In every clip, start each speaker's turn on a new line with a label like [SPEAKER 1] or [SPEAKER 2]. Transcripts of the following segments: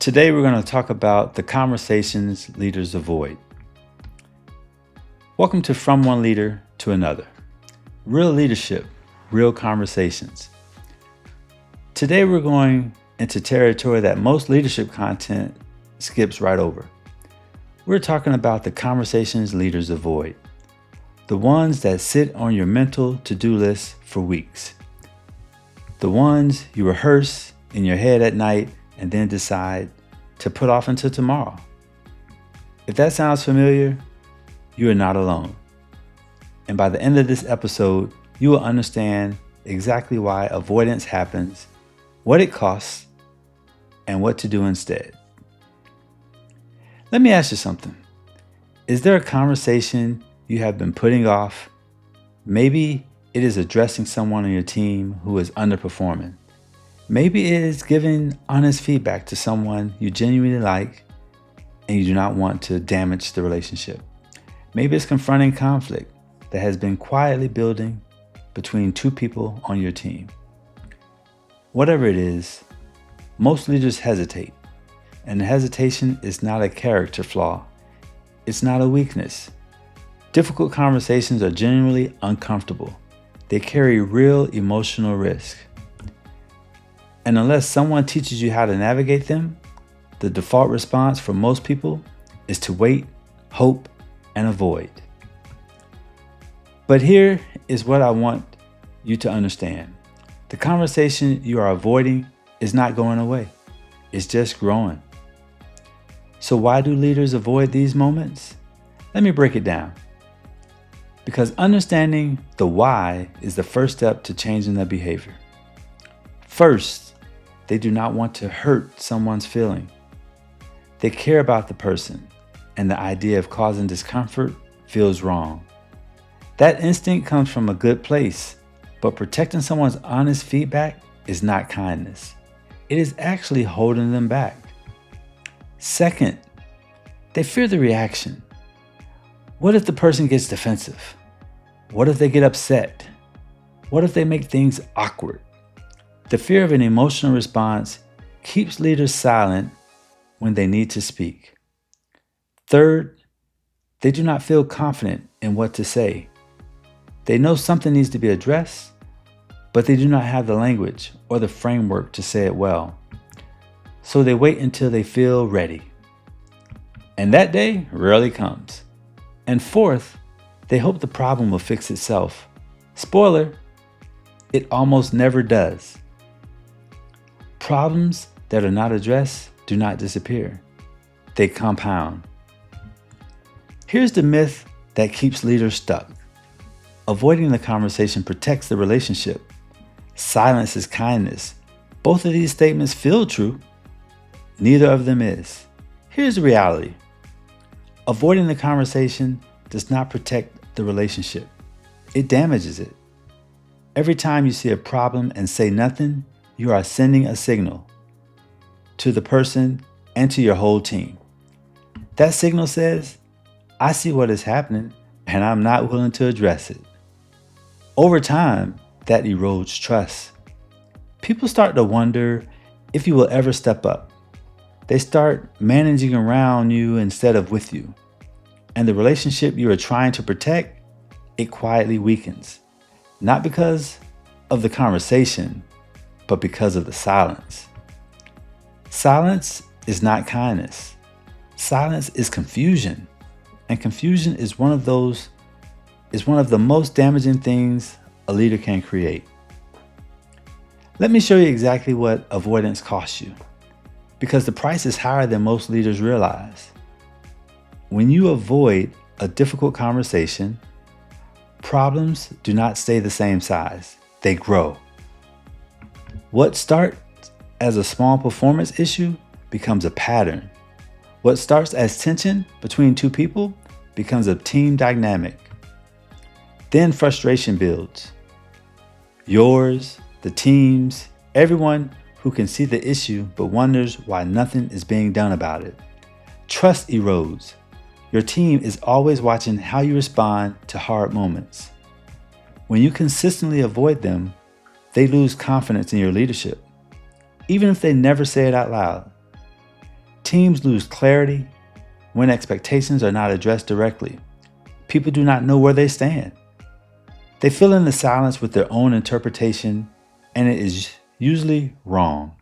[SPEAKER 1] Today, we're going to talk about the conversations leaders avoid. Welcome to From One Leader to Another. Real leadership, real conversations. Today, we're going into territory that most leadership content skips right over. We're talking about the conversations leaders avoid. The ones that sit on your mental to-do list for weeks. The ones you rehearse in your head at night and then decide to put off until tomorrow. If that sounds familiar, you are not alone. And by the end of this episode, you will understand exactly why avoidance happens, what it costs, and what to do instead. Let me ask you something. Is there a conversation you have been putting off? Maybe it is addressing someone on your team who is underperforming. Maybe it is giving honest feedback to someone you genuinely like and you do not want to damage the relationship. Maybe it's confronting conflict that has been quietly building between two people on your team. Whatever it is, most leaders hesitate, and the hesitation is not a character flaw. It's not a weakness. Difficult conversations are genuinely uncomfortable. They carry real emotional risk. And unless someone teaches you how to navigate them, the default response for most people is to wait, hope, and avoid. But here is what I want you to understand. The conversation you are avoiding is not going away. It's just growing. So why do leaders avoid these moments? Let me break it down. Because understanding the why is the first step to changing their behavior. First, they do not want to hurt someone's feeling. They care about the person, and the idea of causing discomfort feels wrong. That instinct comes from a good place, but protecting someone's honest feedback is not kindness. It is actually holding them back. Second, they fear the reaction. What if the person gets defensive? What if they get upset? What if they make things awkward? The fear of an emotional response keeps leaders silent when they need to speak. Third, they do not feel confident in what to say. They know something needs to be addressed, but they do not have the language or the framework to say it well. So they wait until they feel ready. And that day rarely comes. And fourth, they hope the problem will fix itself. Spoiler, it almost never does. Problems that are not addressed do not disappear. They compound. Here's the myth that keeps leaders stuck. Avoiding the conversation protects the relationship. Silence is kindness. Both of these statements feel true. Neither of them is. Here's the reality. Avoiding the conversation does not protect the relationship. It damages it. Every time you see a problem and say nothing, you are sending a signal to the person and to your whole team. That signal says, I see what is happening and I'm not willing to address it. Over time, that erodes trust. People start to wonder if you will ever step up. They start managing around you instead of with you. And the relationship you are trying to protect, it quietly weakens. Not because of the conversation, but because of the silence. Silence is not kindness. Silence is confusion. And confusion is one of the most damaging things a leader can create. Let me show you exactly what avoidance costs you, because the price is higher than most leaders realize. When you avoid a difficult conversation, problems do not stay the same size. They grow. What starts as a small performance issue becomes a pattern. What starts as tension between two people becomes a team dynamic. Then frustration builds. Yours, the team's, everyone who can see the issue but wonders why nothing is being done about it. Trust erodes. Your team is always watching how you respond to hard moments. When you consistently avoid them, they lose confidence in your leadership, even if they never say it out loud. Teams lose clarity when expectations are not addressed directly. People do not know where they stand. They fill in the silence with their own interpretation, and it is usually wrong.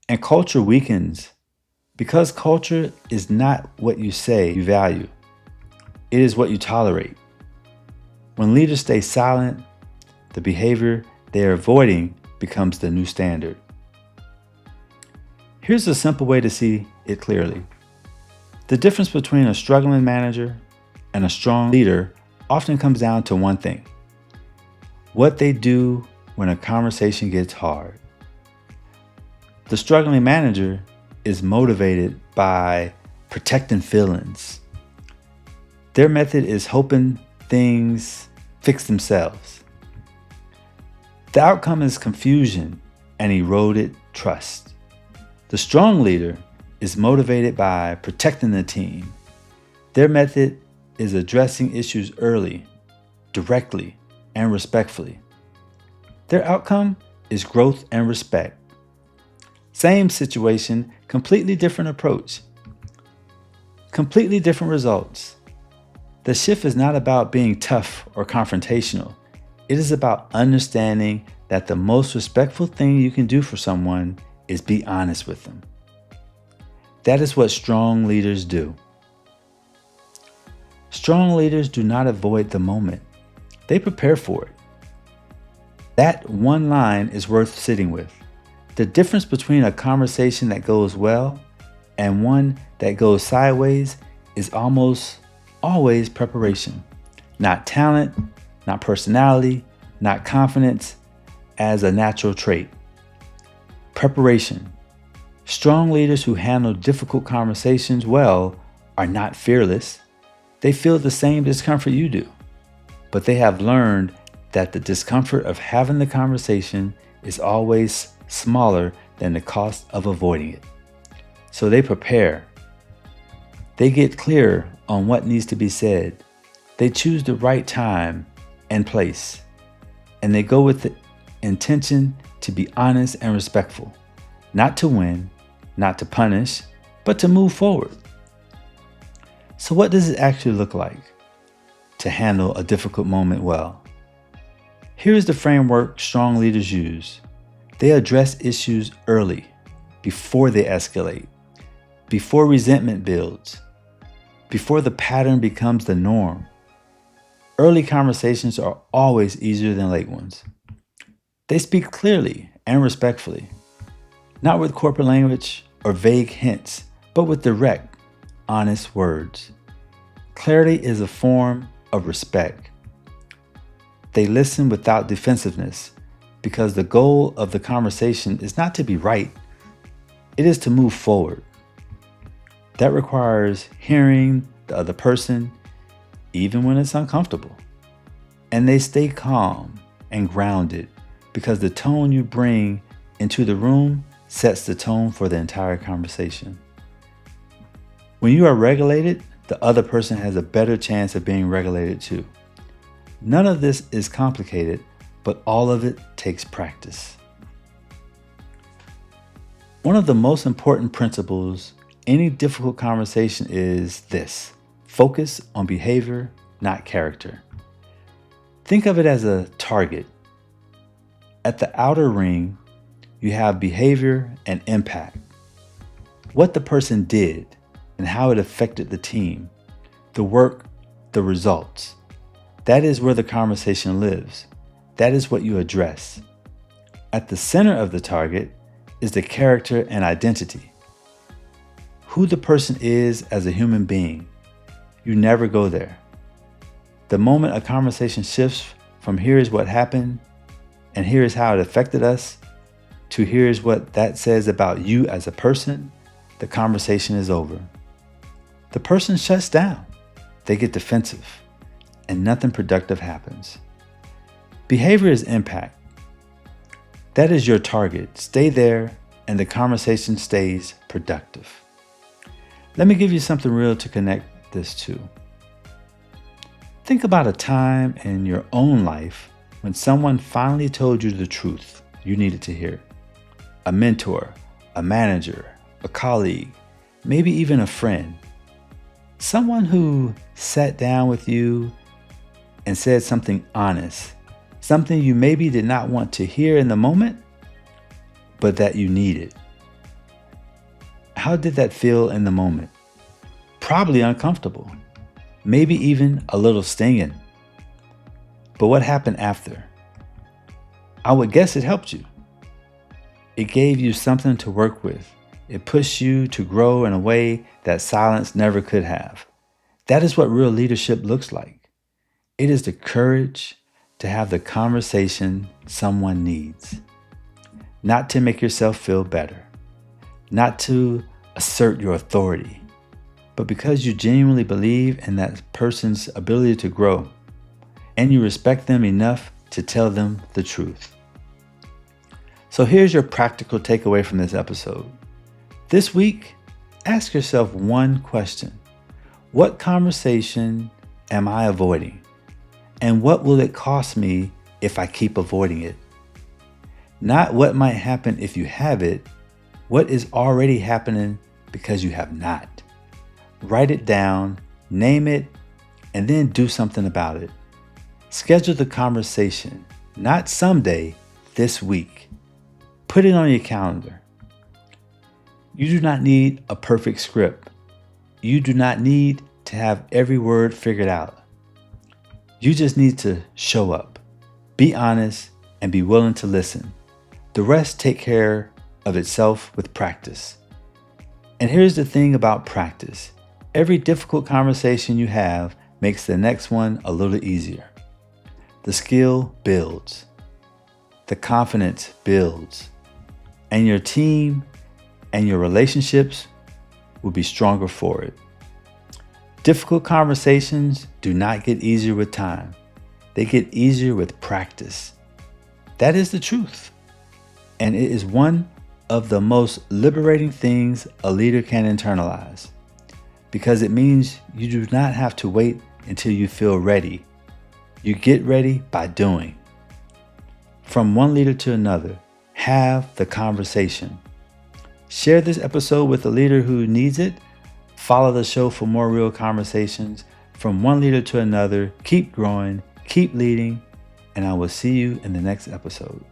[SPEAKER 1] And culture weakens because culture is not what you say you value. It is what you tolerate. When leaders stay silent, the behavior they are avoiding becomes the new standard. Here's a simple way to see it clearly. The difference between a struggling manager and a strong leader often comes down to one thing: what they do when a conversation gets hard. The struggling manager is motivated by protecting feelings. Their method is hoping things fix themselves. The outcome is confusion and eroded trust. The strong leader is motivated by protecting the team. Their method is addressing issues early, directly, and respectfully. Their outcome is growth and respect. Same situation, completely different approach. Completely different results. The shift is not about being tough or confrontational. It is about understanding that the most respectful thing you can do for someone is be honest with them. That is what strong leaders do. Strong leaders do not avoid the moment. They prepare for it. That one line is worth sitting with. The difference between a conversation that goes well and one that goes sideways is almost always preparation. Not talent, not personality, not confidence as a natural trait. Preparation. Strong leaders who handle difficult conversations well are not fearless. They feel the same discomfort you do, but they have learned that the discomfort of having the conversation is always smaller than the cost of avoiding it. So they prepare. They get clear on what needs to be said. They choose the right time and place, and they go with the intention to be honest and respectful, not to win, not to punish, but to move forward. So what does it actually look like to handle a difficult moment well? Here's the framework strong leaders use. They address issues early, before they escalate, before resentment builds, before the pattern becomes the norm. Early conversations are always easier than late ones. They speak clearly and respectfully, not with corporate language or vague hints, but with direct, honest words. Clarity is a form of respect. They listen without defensiveness because the goal of the conversation is not to be right, it is to move forward. That requires hearing the other person, even when it's uncomfortable. And they stay calm and grounded because the tone you bring into the room sets the tone for the entire conversation. When you are regulated, the other person has a better chance of being regulated too. None of this is complicated, but all of it takes practice. One of the most important principles in any difficult conversation is this: focus on behavior, not character. Think of it as a target. At the outer ring, you have behavior and impact. What the person did and how it affected the team, the work, the results. That is where the conversation lives. That is what you address. At the center of the target is the character and identity. Who the person is as a human being. You never go there. The moment a conversation shifts from here is what happened and here is how it affected us to here is what that says about you as a person, the conversation is over. The person shuts down. They get defensive and nothing productive happens. Behavior is impact. That is your target. Stay there and the conversation stays productive. Let me give you something real to connect this to. Think about a time in your own life when someone finally told you the truth you needed to hear. A mentor, a manager, a colleague, maybe even a friend. Someone who sat down with you and said something honest, something you maybe did not want to hear in the moment, but that you needed. How did that feel in the moment? Probably uncomfortable, maybe even a little stinging. But what happened after? I would guess it helped you. It gave you something to work with. It pushed you to grow in a way that silence never could have. That is what real leadership looks like. It is the courage to have the conversation someone needs. Not to make yourself feel better, not to assert your authority, but because you genuinely believe in that person's ability to grow and you respect them enough to tell them the truth. So here's your practical takeaway from this episode. This week, ask yourself one question. What conversation am I avoiding? And what will it cost me if I keep avoiding it? Not what might happen if you have it, what is already happening because you have not. Write it down, name it, and then do something about it. Schedule the conversation, not someday, this week. Put it on your calendar. You do not need a perfect script. You do not need to have every word figured out. You just need to show up, be honest, and be willing to listen. The rest take care of itself with practice. And here's the thing about practice. Every difficult conversation you have makes the next one a little easier. The skill builds. The confidence builds. And your team and your relationships will be stronger for it. Difficult conversations do not get easier with time. They get easier with practice. That is the truth. And it is one of the most liberating things a leader can internalize, because it means you do not have to wait until you feel ready. You get ready by doing. From one leader to another, have the conversation. Share this episode with a leader who needs it. Follow the show for more real conversations. From one leader to another, keep growing, keep leading, and I will see you in the next episode.